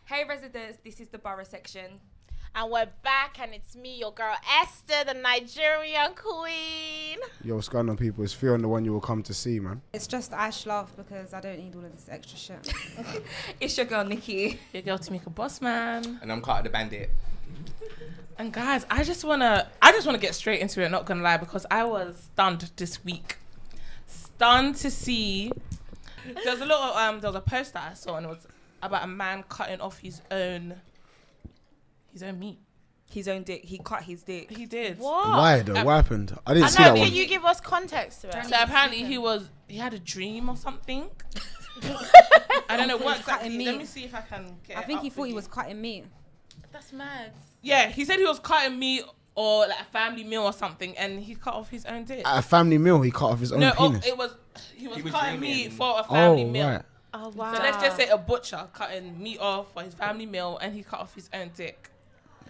Hey residents, this is the Borough Section. And we're back, and it's me, your girl Esther, the Nigerian queen. Yo, what's going on, people? It's Fiona, the one you will come to see, man. It's just Ash love because I don't need all of this extra shit. It's your girl Nikki. Your girl Tamika Bossman. And I'm Carter the Bandit. And guys, I just wanna get straight into it, not gonna lie, because I was stunned this week. Stunned to see there was a post that I saw, and it was about a man cutting off his own meat. His own dick. He cut his dick. He did. What? Why though? What happened? I didn't see that one. Can you give us context to it? So apparently he had a dream or something. I don't know what exactly. Let me see if I can get I think he up thought for he you. was cutting meat. That's mad. Yeah, he said he was cutting meat or like a family meal or something, and he cut off his own dick. At a family meal, he cut off his own penis. He was was cutting dreaming. meat for a family meal. Right. Oh, wow. So let's just say a butcher cutting meat off for his family meal, and he cut off his own dick.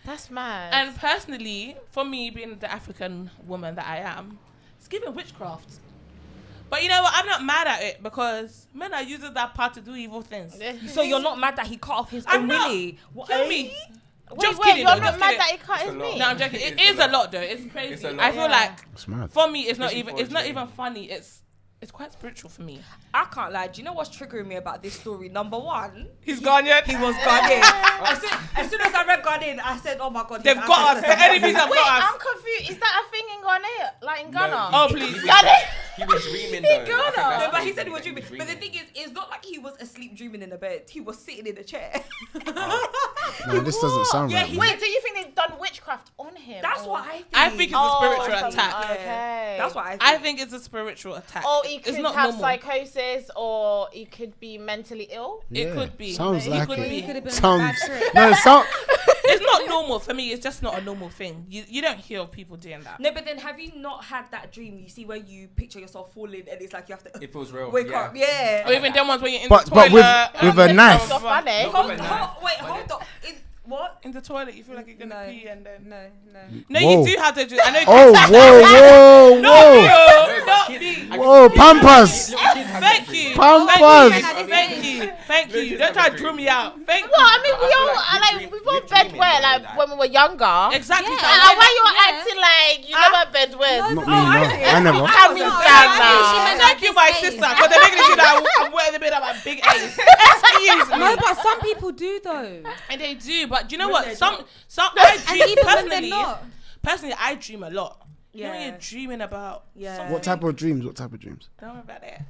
That's mad. And personally, for me, being the African woman that I am, it's giving witchcraft. But you know what? I'm not mad at it because men are using that part to do evil things. So you're not mad that he cut off his I'm own not. willy? Kill me. Wait, kidding, you're though, not just mad kidding. that he cut his meat? No, I'm joking. It is a lot though. It's crazy. It's a lot. I feel like It's mad. for me, it's not Especially even. for a It's not dream. even funny. It's quite spiritual for me. I can't lie. Do you know what's triggering me about this story? Number one, He's Ghanaian. he was Ghanaian. as soon as I read Ghanaian, I said, "Oh my god, They've got us. The enemies have Wait, got I'm us. confused. Is that a thing in Ghana? Like in Ghana? Oh please. He was dreaming though. I think Ghana. that's No, the but he thing. said he was dreaming. But the thing is, it's not like he was asleep dreaming in the bed. He was sitting in a chair. No, this doesn't sound Yeah, right. he- man. Wait, do you think they've done witchcraft on him? That's or? what I think. I think it's a spiritual attack. Okay. That's what I think. I think it's a spiritual attack. Or he could it's not have normal. psychosis, or he could be mentally ill. It Yeah, could be. Sounds It like could it. be. He could have been Sounds. on a bad trip. No, it sound. It's not normal for me. It's just not a normal thing. You don't hear of people doing that. No, but then have you not had that dream? You see where you picture yourself falling and it's like you have to It feels real. wake up. Yeah. Or even them ones where you're in But the toilet. with a knife. So funny. Hold, But hold on. What? In the toilet, you feel like you're gonna No. pee and then. No. No, Whoa. you do have to. I know. Oh, whoa, whoa, Not me. whoa, Pampers. Thank you. Pampers. Thank you. Don't try to drew me out. Thank Well, you. I mean, we've all bedwear like when we were younger. Exactly. Yeah. so And I'm why like, you're acting like you never bedwear? Not me, no. I never. Calm down now. Thank you, my sister. Because they're making it seem like I'm wearing a bit of my big age. Excuse me. No, but some people do though. And they do, but do you know When what? they Some And I dream even when they're personally. not. Personally, I dream a lot. You know when Yeah. you're dreaming about. Yeah. What type of dreams? What type of dreams? Don't worry about that.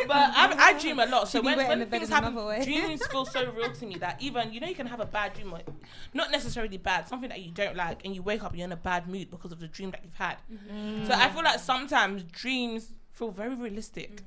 But I dream a lot. So Should be wet in when the bed things in happen, another way. dreams feel so real to me that even, you know, you can have a bad dream, or not necessarily bad, something that you don't like, and you wake up, you're in a bad mood because of the dream that you've had. So I feel like sometimes dreams feel very realistic.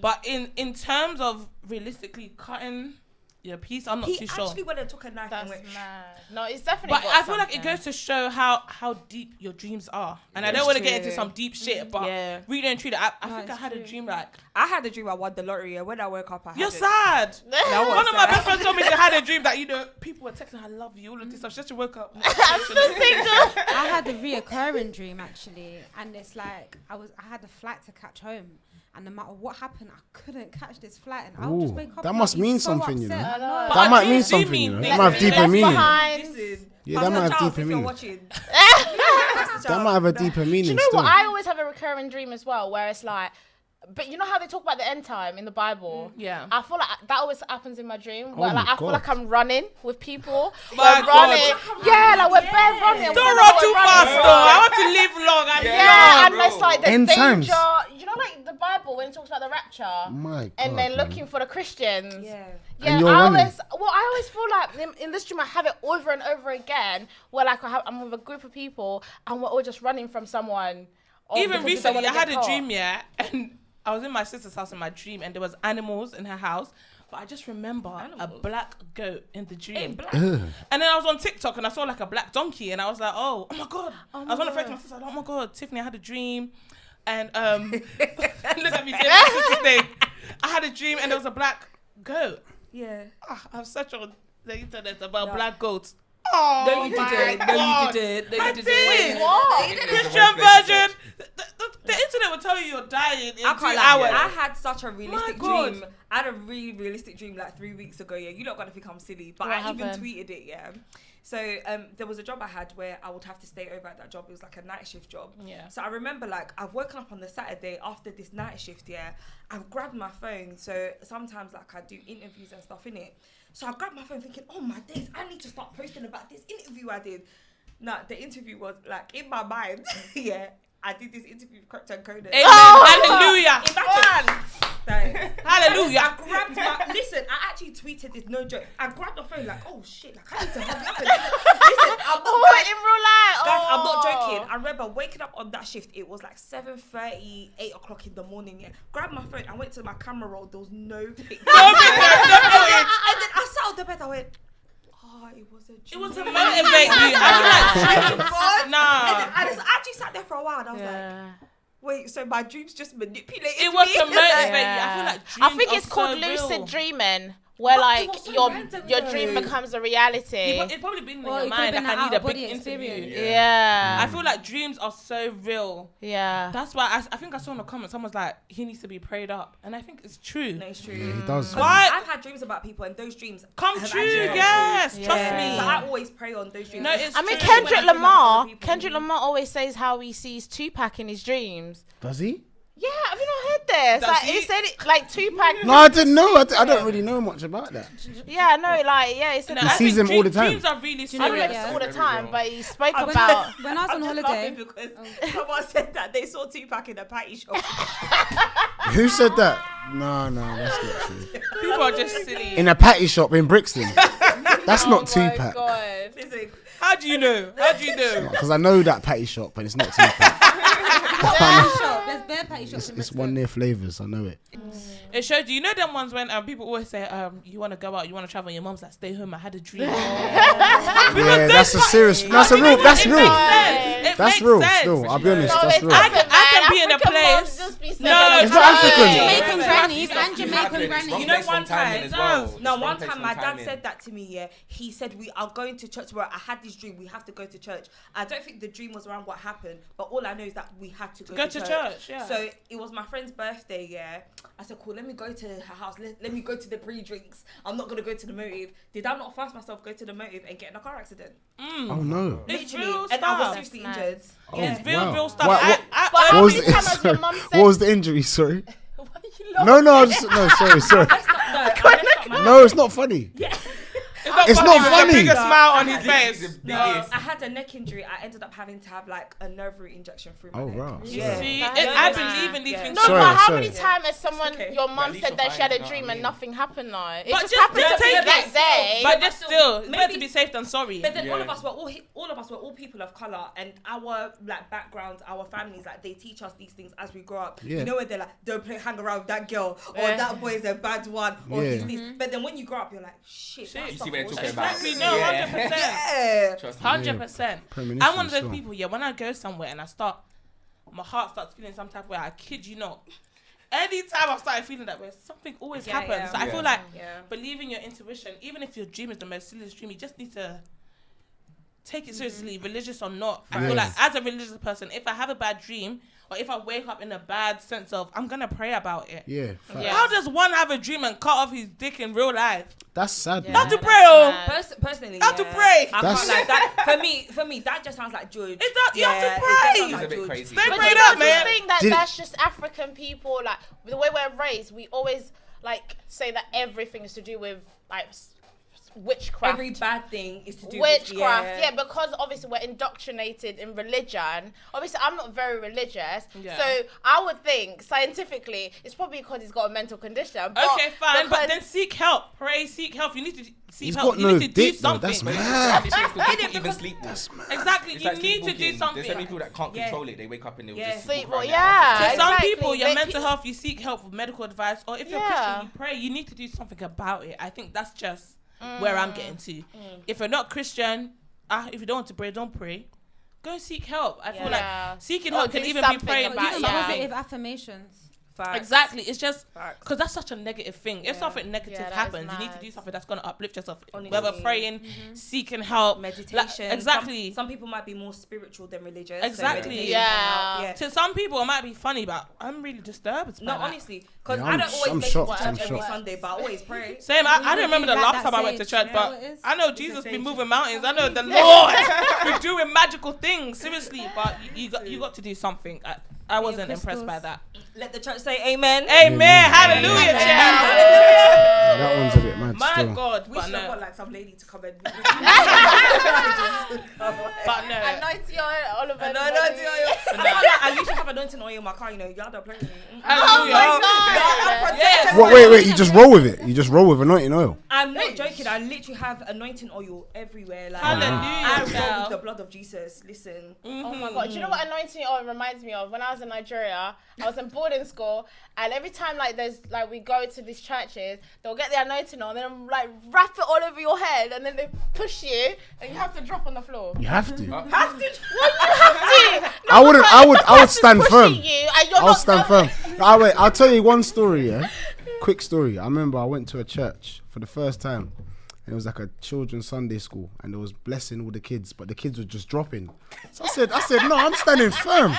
But in terms of realistically cutting your piece, I'm not He too sure. actually went and took a knife and That's went. mad. No, it's definitely. But got I feel like it something. goes to show how deep your dreams are. And I It's don't want to get true. into some deep shit, but Yeah. really and truly, I No, think I it's had a true. dream like, I had a dream I won the lottery, and when I woke up, I had you're it. sad. I was One of my sad. best friends told me she had a dream that, you know, people were texting, I love you, all of this stuff. She just woke up. I'm still single. I had a reoccurring dream actually, and it's like I had a flight to catch home, and no matter what happened, I couldn't catch this flight, and I would just Ooh, wake up. that and must I'd be mean so something, you know. upset. I know. But That might dreams mean do something, mean you know. things. That might have deeper Left meaning. behind. Listen, Yeah, that Pastor might have Charles, deeper if you're meaning. watching. That might have a deeper meaning. Do you know still. what? I always have a recurring dream as well, where it's like, but you know how they talk about the end time in the Bible? Yeah. I feel like that always happens in my dream, where Oh like my I feel God. like I'm running with people. My We're running. God. Yeah, like we're bare running. Don't we're run running. too fast, though. I want to live long. Yeah, and bro. it's like there's End danger. times. You know, like the Bible when it talks about the rapture, My and God, then man. looking for the Christians. Yeah. Yeah, And you're I running. always feel like in this dream I have it over and over again, where like I'm with a group of people and we're all just running from someone. Even because we don't recently, wanna I had get a caught. dream, yeah, and I was in my sister's house in my dream, and there was animals in her house. But I just remember a black goat in the dream. Ugh. And then I was on TikTok and I saw like a black donkey, and I was like, oh my God. I was on the phone to my sister, like, oh my God, Tiffany, I had a dream. And look at me saying my sister's name. I had a dream and there was a black goat. Yeah. I've searched on the internet about No. black goats. Oh, No, you my didn't. No, God. you didn't. No, I you didn't. did. What? Christian version. The internet will tell you you're dying in 2 I can't hours. lie. I had such a realistic God. dream. I had a really realistic dream like 3 weeks ago. Yeah, you're not gonna think I'm silly, but What I even happened? tweeted it. Yeah. So there was a job I had where I would have to stay over at that job. It was like a night shift job. Yeah. So I remember like I've woken up on the Saturday after this night shift. Yeah, I've grabbed my phone. So sometimes like I do interviews and stuff in it. So I grabbed my phone thinking, oh my days, I need to start posting about this interview I did. No, the interview was like in my mind. Yeah, I did this interview with Correct and Coda. Amen. Hallelujah. Hallelujah. I grabbed my, listen, I actually tweeted this, no joke. I grabbed the phone like, oh shit, like I need to hurry up and listen, I'm not, in real life. guys, I'm not joking. I remember waking up on that shift, it was like 7:30, 8 o'clock in the morning, yeah. Grabbed my phone, I went to my camera roll, there was no picture. And then I sat on the bed, I went, oh, it was a dream. It was to motivate you. I feel like, nah. And I just actually sat there for a while and I was like, wait, so my dreams just manipulated It was me? to motivate you. I feel like dreams I think it's are called so lucid real. dreaming, where But it like was so random, your though. dream becomes a reality. It's probably been in Well, your it could've mind. been Like, an I need a big out-of-body interview. experience. Yeah. I feel like dreams are so real. Yeah. That's why I think I saw in the comments, someone's like, he needs to be prayed up. And I think it's true. No, it's true. Yeah, he does. Why? I've had dreams about people and those dreams Come have true, actually come yes. true. Trust Yeah. me. So I always pray on those dreams. No, it's I mean, true. Kendrick When I dream about Lamar. other people. Kendrick Lamar always says how he sees Tupac in his dreams. Does he? Yeah, have you not heard this? Does Like he? he said it like Tupac. No, I didn't know. I don't really know much about that. Yeah, no, like yeah, he said No, He that. I sees think them all the time. Dreams are really I don't know if serious. it's Yeah. all the Very time, real. but he spoke I'm about. When I was on I'm just holiday, laughing because someone said that they saw Tupac in a patty shop. Who said that? No, that's not true. People are just silly. In a patty shop in Brixton. That's not Oh my Tupac. God. Listen, How do you know? How do you know? Because I know that patty shop, but it's not Tupac. patty shop. There's bare patty shops in It's Brixton. one near Flavors. I know it. It showed you know them ones when people always say, you want to go out, you want to travel, and your mom's like, stay home, I had a dream. Yeah, that's a serious. That's a real. That's It real. makes sense. It That's makes real. sense. Still, I'll be honest. No, That's it's real. African, I can man. be in a African place- moms just be saying No, that. It's not African. Jamaican Yeah. grannies Yeah. and Jamaican grannies. You know, one time, as well. no, It's one place, time my dad timing. said that to me. Yeah, he said we are going to church. Where I had this dream, we have to go to church. I don't think the dream was around what happened, but all I know is that we had to go to church, yeah. So it was my friend's birthday. Yeah, I said, cool. Let me go to her house. Let me go to the pre-drinks. I'm not gonna go to the motive. Did I not force myself go to the motive and get in a car accident? Oh no. It's Literally, real and I was stuff. seriously That's injured. Oh, Yeah. It's real, wow. real stuff. What- But What how was many the, times has your mum said? what was the injury? Sorry. Why you laughing? No, I just, no, sorry. I messed up my No, it's not funny. It's not With a funny. bigger smile on his face. No, I had a neck injury. I ended up having to have like a nerve root injection through my Oh, neck. wow. Yeah. See, Yeah. I believe in these Yeah. things. No, Sorry, but how sorry. many times has someone, okay. your But mum at least said you're that she had fine, a you know dream what I and mean? nothing happened though? It But just just happened don't to me take it. that day. But But just still, still, it's better to maybe- be safe than sorry. But then all of Yeah. us were all people of color, and our like backgrounds, our families, like they teach us these things as we grow up. Yeah. You know when they're like, don't hang around with that girl, or Yeah. that boy is a bad one, or Yeah. he's this. But then when you grow up, you're like, shit. that You stuff see what they're was talking just about. Exactly, no, Yeah. 100%. Yeah. Trust me. 100%. Premonition I'm one of those still. people, yeah, when I go somewhere and my heart starts feeling some type of way, I kid you not. Anytime I started feeling that way, something always Yeah, happens. yeah. So I Yeah. feel like Yeah. believing your intuition, even if your dream is the most silliest dream, you just need to take it seriously, religious or not. I feel like Yes. as a religious person, if I have a bad dream or if I wake up in a bad sense of, I'm going to pray about it. Yeah. facts. Yeah. How does one have a dream and cut off his dick in real life? That's sad. Yeah. Man. How to that's pray, oh? mad. Personally, How to yeah, pray? I That's- can't like that. For me, that just sounds like George. It's not- you have to Yeah, it pray. just sounds It's a like bit George. crazy. Stay But prayed you up, don't man. think that Did- that's just African people, like the way we're raised, we always like say that everything is to do with like witchcraft. Every bad thing is to do Witchcraft, with yeah, because obviously we're indoctrinated in religion. Obviously, I'm not very religious, Yeah. so I would think scientifically it's probably because he's got a mental condition. But Okay, fine, but because- then seek help. Pray, seek help. You need to seek He's help. got You no need to do dick though. something. That's But mad. it's people even because- sleep. Exactly, It's you like need to do sleepwalking. something. There's some people that can't Yeah. control it. They wake up and they'll Yeah. just Sleep, walk well, around yeah. their house. To some Exactly. people, your They- mental health, you seek help with medical advice, or if you're Yeah. Christian, you pray. You need to do something about it. I think that's just where I'm getting to. If you're not Christian, if you don't want to pray, don't pray. Go seek help. I feel Yeah. like seeking Or help can do even be something praying. about Do it. Even Yeah. something. positive affirmations. Facts. Exactly. It's just Facts. because that's such a negative thing. If something negative Yeah, that is happens, you need to mad. do something that's going to uplift yourself. Honestly. Whether praying, seeking help. Meditation. Exactly. Some people might be more spiritual than religious. so Exactly. meditation Yeah. can help. To some people, it might be funny, but I'm really disturbed. No, by that. honestly, because Yeah, I don't I'm always make it shocked, to I'm church every shocked. Sunday, but I always pray. Same. I don't You remember the like last that time I went to sage, church, you know but what it is? I know It's a Jesus be sage. moving mountains. I know the Lord be doing magical things. Seriously, but you got to do something. I wasn't impressed by that. Let the church say amen. Amen. Hallelujah, Amen. child. Yeah, that one's a bit mad My still. God, We but should have got no. like some lady to come and. But no. Anointing oil, all of it. No, I usually have anointing oil in my car. You know, y'all don't play with me. Hallelujah. Oh my God. Yes. What? Wait, you just roll with it. You just roll with anointing oil. I'm not joking. I literally have anointing oil everywhere. Like, Hallelujah, I roll with child. the blood of Jesus. Listen. Oh my God. Do you know what anointing oil reminds me of? When I was in Nigeria, I was in boarding school, and every time we go to these churches, they'll get the anointing oil and then like wrap it all over your head, and then they push you, and you have to drop on the floor. You have to. Have to. I would stand firm. I'll stand firm. I'll tell you one story, yeah? Quick story. I remember I went to a church for the first time. And it was like a children's Sunday school. And it was blessing all the kids. But the kids were just dropping. So I said, no, I'm standing firm.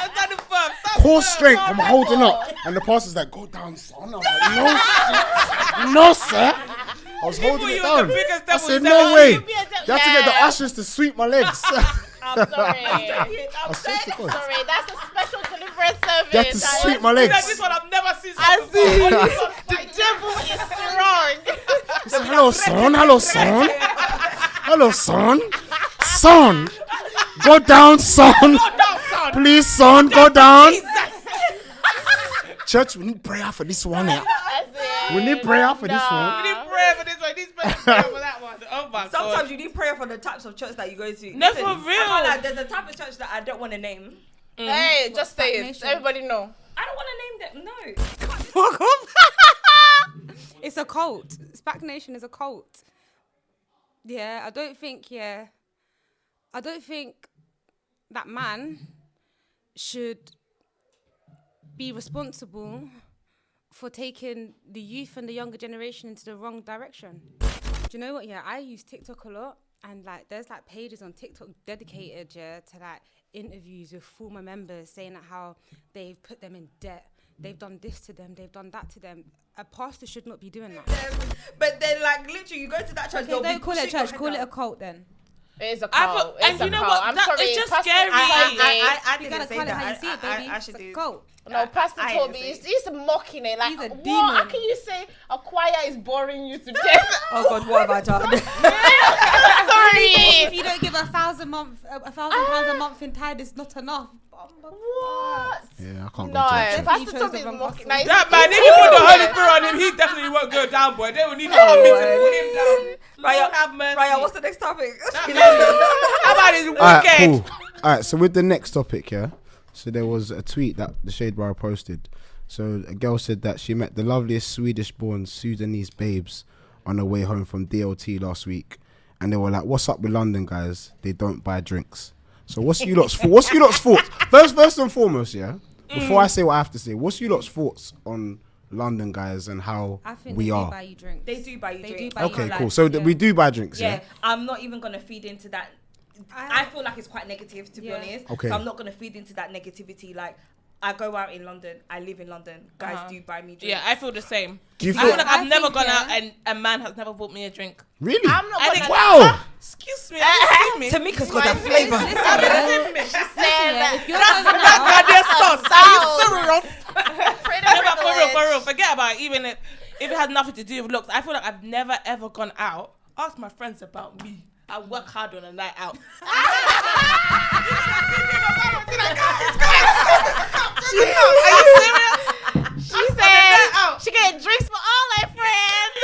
Core strength, I'm holding up. And the pastor's like, go down, son. I was like, no, sir. I was holding it down. I said, no way. You have to get the ushers to sweep my legs. I'm sorry. I swear to God. Sorry, that's a special deliverance service. You have to sweep my legs. This one I've never seen. The devil is strong. He said, hello, son. Hello, son. Hello, son. Son. Go down, son. Please, son, go down. Church, we need prayer for this one. Yeah. We need prayer for this one. We need prayer for this one. This prayer for that one. Oh my God. Sometimes you need prayer for the types of church that you go to. No, Listen, for real. I can't lie, there's a type of church that I don't want to name. Hey, just say it. Nation? Everybody know. I don't want to name them. No. Fuck off. It's a cult. SPAC Nation is a cult. Yeah, I don't think that man should be responsible for taking the youth and the younger generation into the wrong direction. Do you know what? Yeah, I use TikTok a lot, and like there's like pages on TikTok dedicated to like interviews with former members saying that how they've put them in debt, they've done this to them, they've done that to them. A pastor should not be doing that. But then, like, literally, you go to that church. Okay, they'll be don't call it a pushing your church, head call it a down. cult then. It is a I cult. thought- and It's a you know cult. what? I'm That- sorry. it's just Pastor scary. Toby- I You didn't gotta say call it that. how you see it, baby. I It's should a do. cult. No, Pastor I Toby, didn't say he's mocking it. Like, He's a what? demon. How can you say a choir is boring you to death? Oh God, what have I done? Sorry. If you don't give £1,000 a month in tithe, it's not enough. What? Yeah, I can't No, go to church. Pastor You chose the Toby is wrong mocking. pastor. That man, if you put the Holy Spirit on him, he definitely won't go down, boy. They will need to pull him down. Lord have mercy. Ryan, what's the next topic? How about his Alright, wicked? cool. Alright, so with the next topic, yeah. So there was a tweet that the Shade Borough posted. So a girl said that she met the loveliest Swedish-born Sudanese babes on her way home from DLT last week, and they were like, "What's up with London guys? They don't buy drinks." So what's you lot's thoughts? First and foremost, yeah. Before I say what I have to say, what's you lot's thoughts on London guys and how I think we they are? do buy you drinks. They do buy you They do drinks. buy you Okay, Like, cool. So yeah. we do buy drinks, yeah, yeah. I'm not even gonna feed into that. I feel like it's quite negative, to be Yeah. honest. Okay. So I'm not gonna feed into that negativity. Like, I go out in London. I live in London. Guys do buy me drinks. Yeah, I feel the same. Do you I feel feel like I've I never think, gone yeah. out and a man has never bought me a drink. really? I'm not I gonna think- Wow. Excuse me. Have you seen me? Tamika's got that flavour. say Yeah, if you're going out, No, but for real, forget about it. Even if it has nothing to do with looks, I feel like I've never ever gone out. Ask my friends about me. I work hard on a night out. She said she get drinks for all her friends.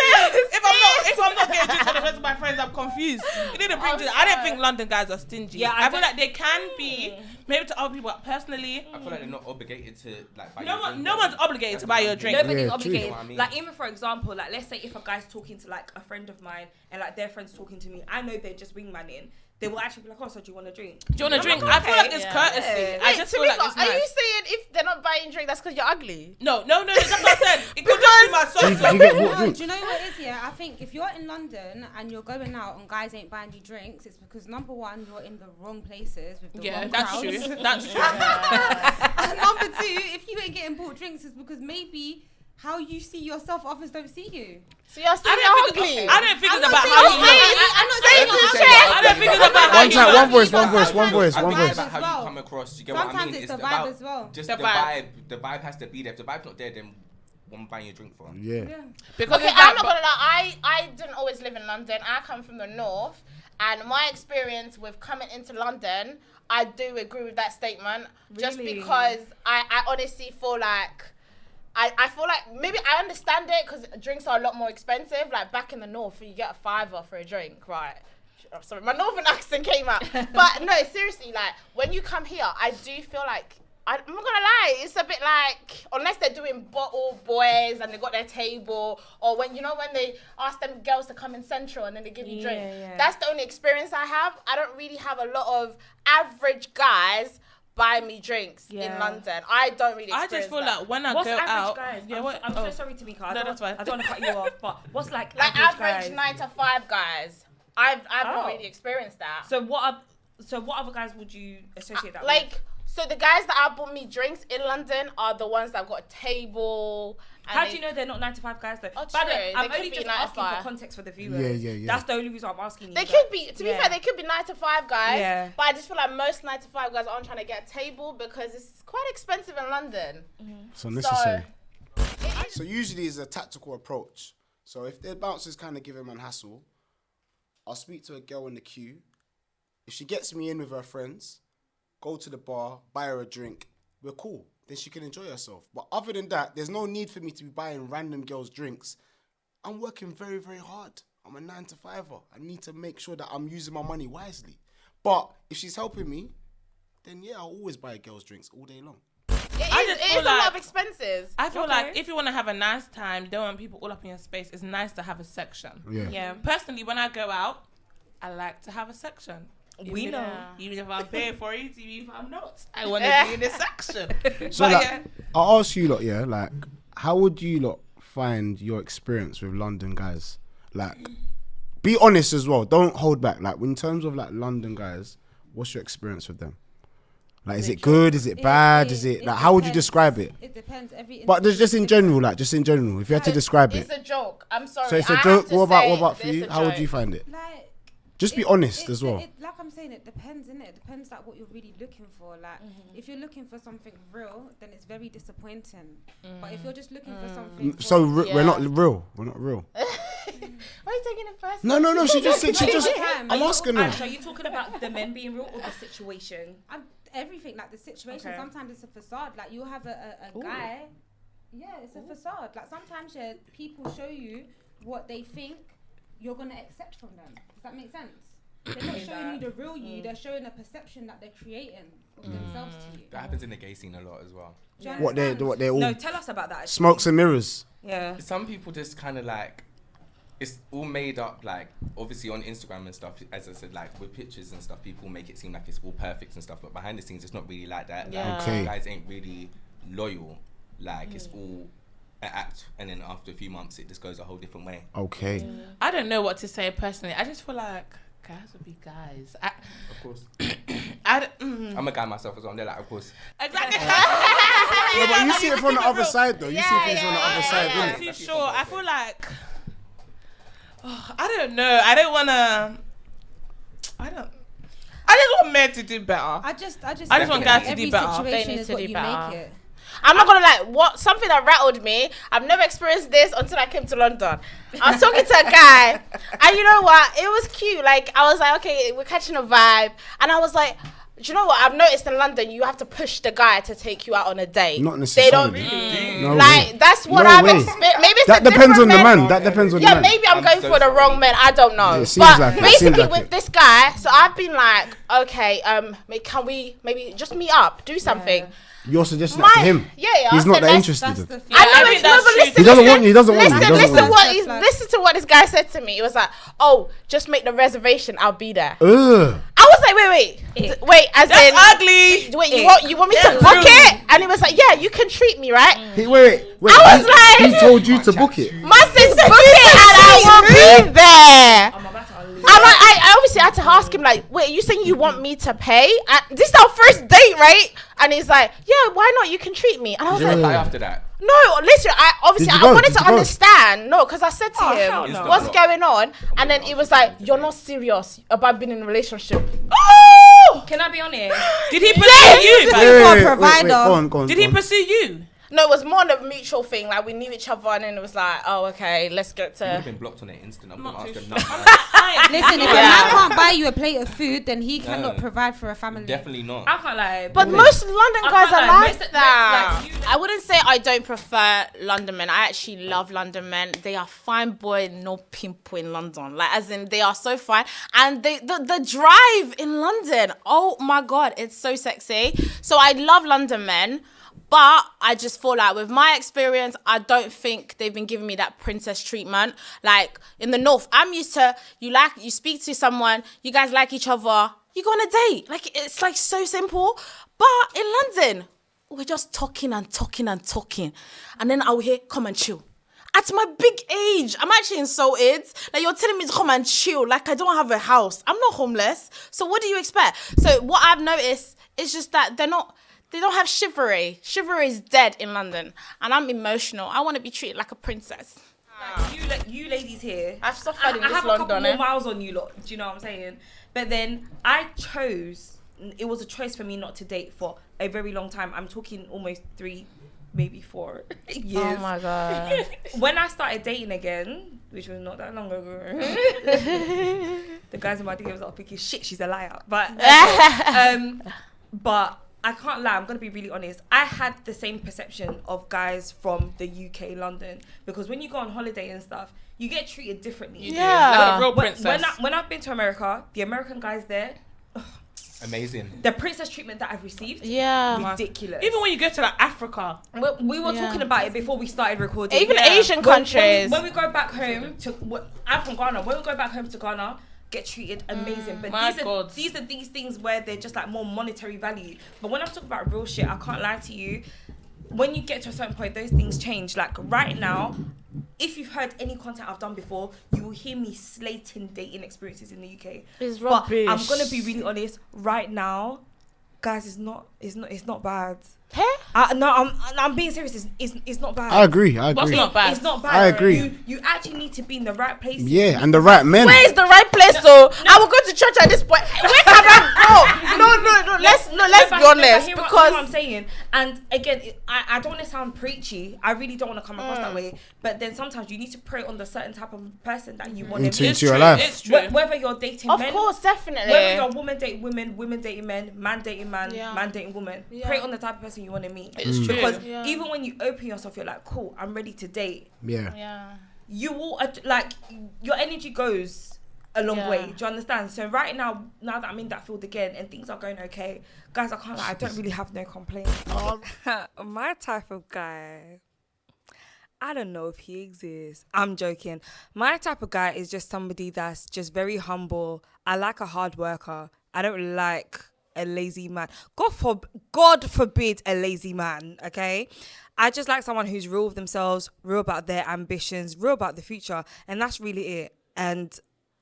If I'm not getting drinks for the rest of my friends, I'm confused. confused. You need to bring to. I don't think London guys are stingy. Yeah, I feel like they can be. Maybe to other people, but personally, I feel like they're not obligated to like. Buy no your one, drink. no one's obligated to buy your drink. Nobody's Yeah, obligated. true. You know what I mean? Like even for example, like let's say if a guy's talking to like a friend of mine and like their friend's talking to me, I know they're just wingmanning. They will actually be like, oh, so do you want a drink? Do you want a I'm drink? like, I feel like okay. it's Yeah. courtesy. Yeah. I just feel like it's Are you nice. saying if they're not buying drink, that's because you're ugly? No, that's what I said. It could just be my Do you socks. get what No, drink? do you know what it is? Yeah, I think if you're in London and you're going out and guys ain't buying you drinks, it's because number one, you're in the wrong places with the Yeah, wrong that's crowds. true. That's true. And number two, if you ain't getting bought drinks, it's because maybe how you see yourself, others don't see you. So you're still ugly. I don't think I'm it's not about saying how you're you ugly. look. I'm not saying Let's you're say ugly. that. I don't think it's about how One you time, look. one voice. I think it's Vibes about as how well. you come across. You get what I Sometimes mean? it's the vibe about as well. just The the vibe. vibe. The vibe has to be there. If the vibe's not there, then what am I buying you a drink for? Yeah. Because Okay, it's I'm that, not gonna lie. I didn't always live in London. I come from the north, and my experience with coming into London, I do agree with that statement. Just Really? because I honestly feel like. I feel like maybe I understand it because drinks are a lot more expensive. Like back in the north, you get a $5 for a drink, right? Oh, sorry, my northern accent came out. But no, seriously, like when you come here, I do feel like I'm not gonna lie, it's a bit like unless they're doing bottle boys and they got their table, or when they ask them girls to come in Central and then they give you drink. Yeah. That's the only experience I have. I don't really have a lot of average guys buy me drinks in Yeah. London. I don't really I experience just feel that. like when I What's go average out, guys? yeah, I'm oh. so sorry, Tamika. No, that's fine. I don't want to cut you off, but what's like average guys? 9 to 5 guys. I've not Oh. really experienced that. So what other guys would you associate that with? Like, so the guys that have bought me drinks in London are the ones that have got a table. And How do you know they're not 9 to 5 guys though? Oh, By the way, true. I'm They could only be just 9 to asking 5. for context for the viewers. Yeah. That's the only reason I'm asking you. They but- could be, to be Yeah. fair, they could be 9 to 5 guys. Yeah. But I just feel like most 9 to 5 guys aren't trying to get a table because it's quite expensive in London. So necessary. So usually it's a tactical approach. So if the bouncers kind of give him a hassle, I'll speak to a girl in the queue. If she gets me in with her friends, go to the bar, buy her a drink, we're cool. Then she can enjoy herself. But other than that, there's no need for me to be buying random girls drinks. I'm working very, very hard. I'm a 9 to 5er. I need to make sure that I'm using my money wisely. But if she's helping me, then yeah, I'll always buy girls drinks all day long. It is a lot of expenses. I feel Okay. like if you want to have a nice time, you don't want people all up in your space, it's nice to have a section. Yeah. Yeah. Personally, when I go out, I like to have a section. We know. Even if I'm paying for it, even if I'm not, I want to be in a section. So But like, yeah. I'll ask you lot, yeah, like, how would you lot find your experience with London guys? Like, be honest as well. Don't hold back. Like, in terms of like London guys, what's your experience with them? Like, is it good? Is it bad? Is it like, how would you depends. describe it? It depends. But there's just in general, like, just in general, if you had to describe It's it. a joke. I'm sorry. So it's I a have joke. to What say about for it's you? a How would you joke. find it? Like, Just be honest as well. Like I'm saying, it depends, innit? It depends like what you're really looking for. Like, if you're looking for something real, then it's very disappointing. But if you're just looking for something, So Yeah. we're not real. We're not real. Why are you taking it personal? No. She just. Time. I'm asking her. Aisha, are you talking about the men being real or the situation? everything, like the situation. Okay. Sometimes it's a facade. Like you'll have a guy. Yeah, it's a facade. Like sometimes people show you what they think you're gonna accept from them. Does that make sense? They're not showing you the real you. They're showing a perception that they're creating of themselves to you. That happens in the gay scene a lot as well. Do you What they're all No, tell us about that. Actually. smokes and mirrors. Yeah. Some people just kind of like, it's all made up, like, obviously on Instagram and stuff, as I said, like, with pictures and stuff, people make it seem like it's all perfect and stuff, but behind the scenes, it's not really like that. Yeah. Like, Okay. guys ain't really loyal. Like, it's all an act, and then after a few months, it just goes a whole different way. Okay. I don't know what to say personally. I just feel like guys would be guys. Of course. I I'm a guy myself as well. And they're like, of course. exactly. Yeah, but you see it from the other side, though. You see things from the other side, I'm innit? not too sure. I feel like I don't know. I don't wanna. I just want men to do better. I just I just want guys to every do better. situation They need is to what do you better. make it. I'm not gonna lie, something that rattled me. I've never experienced this until I came to London. I was talking to a guy, and you know what? It was cute. Like I was like, okay, we're catching a vibe, and I was like, Do you know what I've noticed in London? You have to push the guy to take you out on a date. Not They don't necessarily. No like. way. That's what No I've way. experienced. Maybe it's That a depends on different the men. man. That depends on the Yeah, man. maybe I'm going so for the sorry. wrong man. I don't know. Yeah, it seems but like it. basically, Seems like with it. this guy, so I've been like, okay, can we maybe just meet up, do something? You're suggesting that to him. Yeah. He's I not said, that let's- interested. I know I think it's no, that's but true. listen. He doesn't want you. He doesn't want you. He Listen, doesn't listen, want you. listen to what this guy said to me. It was like, oh, just make the reservation. I'll be there. Ugh. I was like, wait, as That's in, ugly. wait, you want me to That's book rude. it? And he was like, yeah, you can treat me, right? Wait. I was like, He told you to book it. my sis book it and I will be there. I'm about to unleash. I obviously had to ask him like, wait, you saying you want me to pay? This is our first date, right? And he's like, yeah, why not? You can treat me. And I was Did you like, reply after that? no, listen, Did you I go? wanted Did to you go? understand. No, because I said to Oh, him, hell no. what's going on? And then he was like, you're not serious about being in a relationship. Oh! Can I be honest? Did he pursue you? Wait, Like, for a Wait, provider. Go on. Did he pursue you? No, it was more of a mutual thing. Like, we knew each other, and then it was like, oh, okay, let's get You would have to... been blocked on it instant. I'm Not gonna ask too him sure. nothing. Listen, if a Yeah. man can't buy you a plate of food, then he cannot No. provide for a family. Definitely not. I can't lie. But most London I guys can't are lie, like most- that. like, you- I wouldn't say I don't prefer London men. I actually love London men. They are fine boy, no pimple in London. Like, as in, they are so fine. And the drive in London, oh my God, it's so sexy. So I love London men. But I just feel like with my experience, I don't think they've been giving me that princess treatment. Like in the North, I'm used to you speak to someone, you guys like each other, you go on a date. Like it's like so simple. But in London, we're just talking and talking and talking. And then I'll hear, come and chill. At my big age, I'm actually insulted. Like you're telling me to come and chill. Like I don't have a house. I'm not homeless. So what do you expect? So what I've noticed is just that they don't have chivalry. Chivalry is dead in London. And I'm emotional. I want to be treated like a princess. Like, you ladies here, I've suffered in I this have a couple London. more miles on you lot. Do you know what I'm saying? But then I chose. It was a choice for me not to date for a very long time. I'm talking almost 3, maybe 4 years. Oh my God. When I started dating again, which was not that long ago, the guys in my DMs are thinking, shit, she's a liar. But I can't lie, I'm going to be really honest. I had the same perception of guys from the UK, London. Because when you go on holiday and stuff, you get treated differently. Yeah. Like a real When, princess. when I've been to America, the American guys there, Amazing. the princess treatment that I've received, Yeah. ridiculous. Even when you go to like Africa, We were Yeah. talking about it before we started recording. Even Asian When countries. we go back home to, I'm from Ghana. When we go back home to Ghana, get treated amazing. But My these God. are these things where they're just like more monetary value. But when I'm talking about real shit, I can't lie to you. When you get to a certain point, those things change. Like right now, if you've heard any content I've done before, you will hear me slating dating experiences in the UK. It's But rubbish. I'm gonna be really honest. Right now, guys, it's not bad. Huh? No, I'm being serious. It's not bad. I agree. What's not bad? It's not bad. I agree. You actually need to be in the right place. Yeah, and the right men. Where is the right place? I will go to church at this point. Where can I go? No. Let's be honest. Hear what Because I'm saying. And again, I don't want to sound preachy. I really don't want to come across that way. But then sometimes you need to pray on the certain type of person that you want to Into meet. your life. It's true. Whether you're dating of men, course, definitely. whether you're woman dating women, women dating men, man dating man, Yeah. man dating woman, Yeah. pray on the type of person you want to meet. It's true. Because Yeah. even when you open yourself, you're like, cool, I'm ready to date. Yeah. Yeah. You will like your energy goes a long Yeah. way. Do you understand? So right now that I'm in that field again and things are going okay, guys, I can't lie, I don't really have no complaints. My type of guy, I don't know if he exists. I'm joking. My type of guy is just somebody that's just very humble. I like a hard worker. I don't like a lazy man. God forbid a lazy man, okay? I just like someone who's real with themselves, real about their ambitions, real about the future, and that's really it. And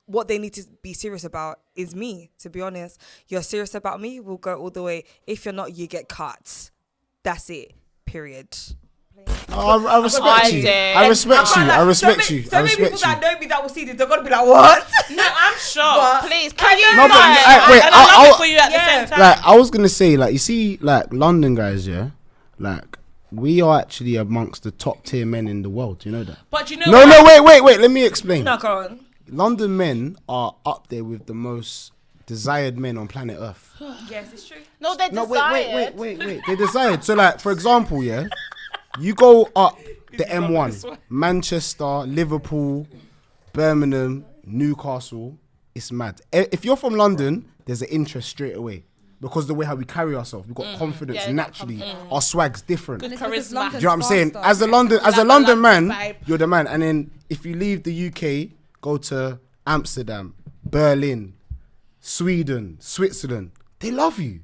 what they need to be serious about is me, to be honest. You're serious about me, we'll go all the way. If you're not, you get cut. That's it. Period. I respect you. do. I respect you. I respect you. So I many people respect you. that know me that will see this, they're gonna be like, what? No, I'm shocked. Please, can you No, but not? wait, And I love I'll- it for you at the same time. Like I was gonna say, like you see, like London guys, yeah, like we are actually amongst the top tier men in the world. You know that? But you know No, what? wait. Let me explain. No, go on. London men are up there with the most desired men on planet Earth. Yes, it's true. No, they're No, desired. wait. They desired. So, like, for example, yeah, you go up the M1, Manchester, Liverpool, Birmingham, Newcastle. It's mad. If you're from London, there's an interest straight away. Because the way how we carry ourselves, we've got confidence naturally. Our swag's different. Good And it's because charisma. London's Do you know what I'm saying? faster. As a London London man, vibe. you're the man. And then if you leave the UK, go to Amsterdam, Berlin, Sweden, Switzerland, they love you.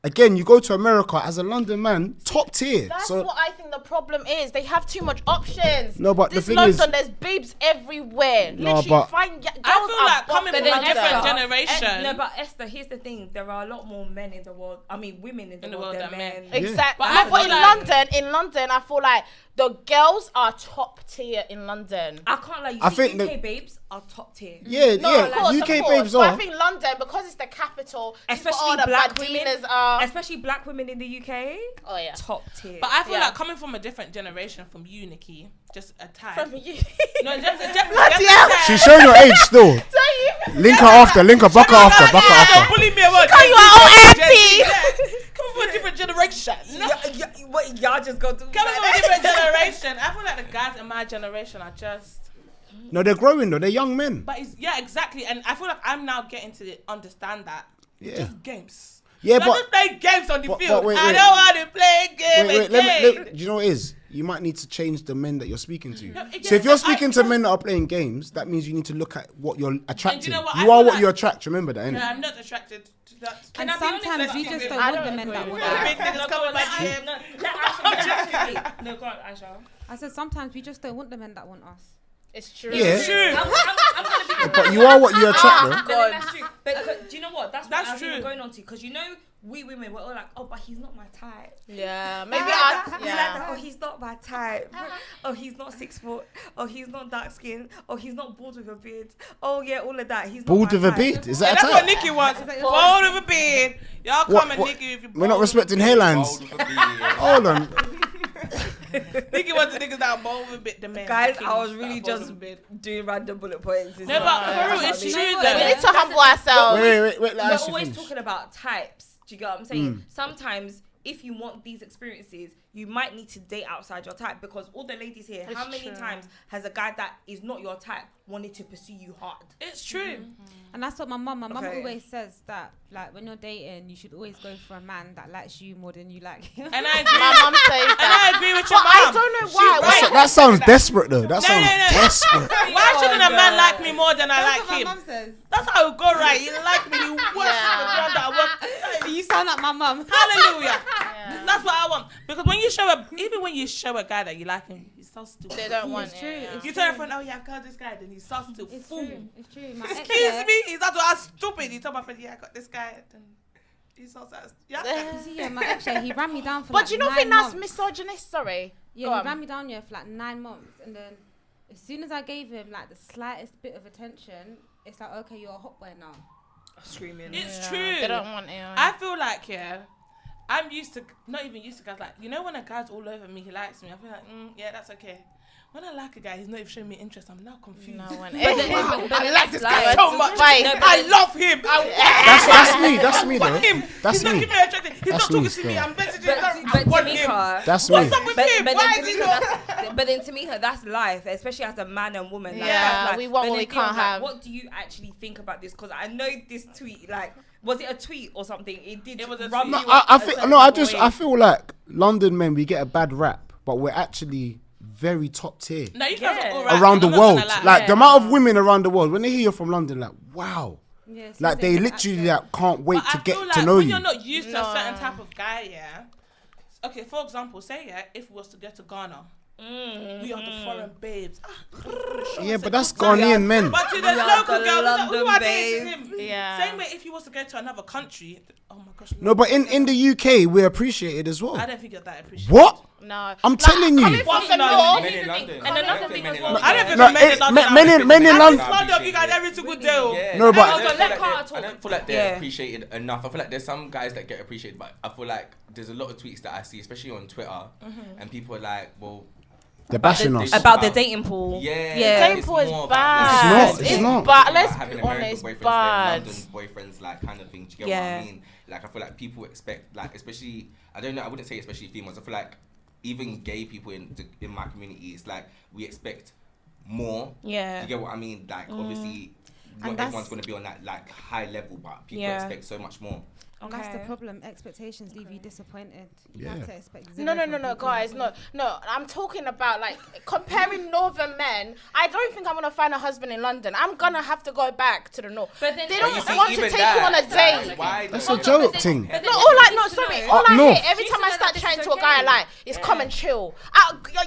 Again, you go to America as a London man, top tier. That's So what I think the problem is. They have too much options. No, but the this thing London, is- there's babes everywhere. No, Literally, but- girls I feel are like coming bopping from a London. different generation. No, but Esther, here's the thing: there are a lot more men in the world. I mean, women in the world than men. Exactly. But I But feel in like- London, I feel like the girls are top tier in London. I can't like. You I see, think UK the- babes are top tier. yeah, No, of course, UK of course. babes But I are. think London, because it's the capital, Especially all the black Latinas women. are. Especially black women in the UK. Oh yeah. Top tier. But I feel Yeah. like coming from a different generation from you, Nikki, just a tad. From you. No, just a Bloody hell. She's showing your age still. Don't you? Link her after, buck her after. Don't bully me about Call you our old auntie. Coming from a different generation. No. Y'all just go to. Coming from a different generation. I feel like the guys in my generation are just. No, they're growing though. They're young men. But it's, yeah, exactly. And I feel like I'm now getting to understand that. It's Yeah. just games. Yeah, Don't but just play games on the but field. wait, I wait. don't want to play games again. do you know what it is? You might need to change the men that you're speaking to. No, So if you're I- speaking to men that are playing games, that means you need to look at what you're attracting. know what? You I are feel what like- you attract. Remember that, innit? No, I'm not attracted to that. And I be honest? sometimes Let's we keep just it don't I want don't the men that agree want with us. Big niggas coming back here. No, go on, Aisha. I said sometimes we just don't want the men that want us. It's true. Yeah. True. I'm gonna be. But you are what you attract, though. No, that's true. But do you know what? That's what That's I was even true. going on to. Because you know, we women were all like, oh, but he's not my type. Yeah. Maybe We like that. I. We like Yeah. that. Oh, he's not my type. Oh, he's not 6 foot. Oh, he's not dark skin. Oh, he's not bald with a beard. Oh, yeah, all of that. He's Bald not with my a type. beard? Is Yeah, that a that's what type? Nikki wants. Bald with a beard. Y'all come and What? Nikki if you We're not bald with a respecting beard. hairlines. Bold with a beard. Hold on. Nikki wants the niggas that are bald with a bit. The men. Guys, the I was kings really that are bald just with a beard. doing random bullet points. No, but for real, it's That's true what I mean. though. We need to humble ourselves. Wait. Let We're Aisha always finish. talking about types. Do you get what I'm saying? Sometimes, if you want these experiences, you might need to date outside your type because all the ladies here, how many times has a guy that is not your type wanted to pursue you hard? It's true. And that's what my mum Okay. always says, that like when you're dating, you should always go for a man that likes you more than you like him. And I agree. My mum says And I that. agree with your But I mum. don't know why. She's right. That sounds desperate, though. That sounds no. desperate. Why shouldn't a man like me more than I That's like what him? my mum says. That's how it go right. You like me, you worship the Yeah. ground that I work. You sound like my mum. Hallelujah. Yeah. That's what I want. Because when you show even when you show a guy that you like him, he's so stupid. They don't want It's it. true. yeah. It's You tell your friend, oh yeah, I've got this guy, then he's so stupid. It's Fool. true. It's true. My ex, Excuse me, he's not as stupid. He told my friend, yeah, I got this guy, then he's so sad. Yeah. You see, yeah, my ex, he ran me down for But like do you not 9 think that's months. misogynist? Sorry. Yeah, Go he on. ran me down here for like 9 months, and then as soon as I gave him like the slightest bit of attention, it's like, okay, you're a hot boy now. Screaming. It's Yeah, true. They don't want it. I feel like, yeah, I'm used to, not even used to guys, like, you know when a guy's all over me, he likes me, I feel like, yeah, that's okay. When I like a guy, he's not even showing me interest, I'm now confused. No one. I like this guy like- so much. Right. I love him. That's me, though. him. That's He's not me. giving me attention. He's That's not talking me to me. still. I'm messaging But, him. I but want him. Tamika, That's me. What's up with him? but Why then is he Tamika, not? but then Tamika, that's life, especially as a man and woman. Like, Yeah, that's life. we want But what then we Theo, can't like, have. What do you actually think about this? Because I know this tweet, like, was it a tweet or something? It did. It was a rub tweet. you No, up I a think certain no. I type of just way. I feel like London men, we get a bad rap, but we're actually very top tier No, you guys are Yeah. all right. around the I'm not world. gonna lie. Like the Yeah. amount of women around the world, when they hear you're from London, like wow, Yeah, as soon like as they get literally accent. like can't wait But to I get feel to like know when you. you're not used to a No. certain type of guy, yeah. Okay, for example, say yeah, if we was to go to Ghana, we are the foreign babes. Yeah, but that's Ghanaian men. But to the We are local the girls, who London are babes. dating him? Yeah. Same way, if you was to go to another country, oh my gosh. No, but in the UK, we're appreciated as well. I don't think you're that appreciated. What? No. I'm telling you. Coming from What's the no, north. Men in London. And another thing as well. I don't think No, the men in London men are- in I London. think London, you guys every single day. Yeah. No, but- I don't Let feel like Carter they're- I talk. don't feel like they're Yeah. appreciated enough. I feel like there's some guys that get appreciated, but I feel like there's a lot of tweets that I see, especially on Twitter, and people are like, well, They're bashing us. about their dating pool. Yeah, Yeah. it's Dating pool is more about bad. It's not, it's not. But like let's having be American honest, boyfriends, bad. then London boyfriends, like kind of thing. Do you get Yeah. what I mean? Like I feel like people expect, like especially, I don't know, I wouldn't say especially females. I feel like even gay people in my community, it's like we expect more. Yeah. Do you get what I mean? Like obviously, not And that's- everyone's gonna be on that like high level, but people Yeah. expect so much more. And that's the Okay. problem. Expectations leave you disappointed. You Yeah. have to expect No, zero from people. guys, no. I'm talking about like comparing northern men. I don't think I'm gonna find a husband in London. I'm gonna have to go back to the north. But then They But don't you see, want to even take you on a that, date. like, why That's do- a joke thing. No, all I know, sorry, all I north. hear every time I start chatting to a guy I like is come and chill.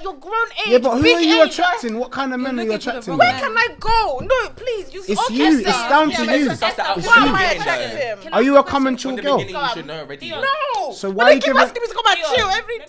You're grown age. Yeah, but who big are you age, attracting? What kind of men are you looking for the attracting? wrong Where can I go? No, please. It's okay, you. say It's it. down Yeah, to but you. it's That's the It's why you. am I outcome. attracting him? Are you a come and chill From the girl? beginning, you should know already. No. So But why they are you keep giving? asking me to come and chill every day.